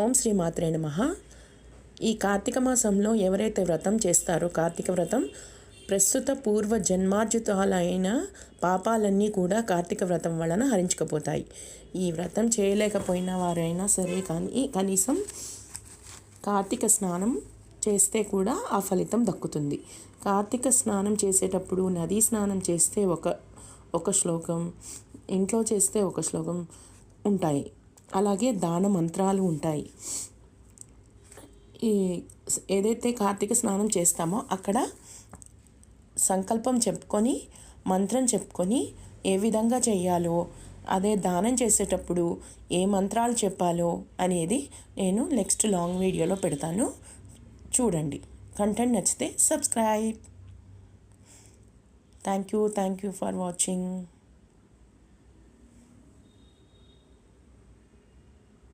ఓం శ్రీ మాత్రే నమః. ఈ కార్తీక మాసంలో ఎవరైతే వ్రతం చేస్తారో కార్తీక వ్రతం, ప్రస్తుత పూర్వ జన్మార్జితాలైన పాపాలన్నీ కూడా కార్తీక వ్రతం వలన హరించుకుపోతాయి. ఈ వ్రతం చేయలేకపోయిన వారైనా సరే కానీ కనీసం కార్తీక స్నానం చేస్తే కూడా ఆ ఫలితం దక్కుతుంది. కార్తీక స్నానం చేసేటప్పుడు నదీ స్నానం చేస్తే ఒక శ్లోకం, ఇంట్లో చేస్తే ఒక శ్లోకం ఉంటాయి. అలాగే దాన మంత్రాలు ఉంటాయి. ఏదైతే కార్తీక స్నానం చేస్తామో అక్కడ సంకల్పం చెప్పుకొని, మంత్రం చెప్పుకొని ఏ విధంగా చేయాలో, అదే దానం చేసేటప్పుడు ఏ మంత్రాలు చెప్పాలో అనేది నేను నెక్స్ట్ లాంగ్ వీడియోలో పెడతాను, చూడండి. కంటెంట్ నచ్చితే subscribe. Thank you for watching.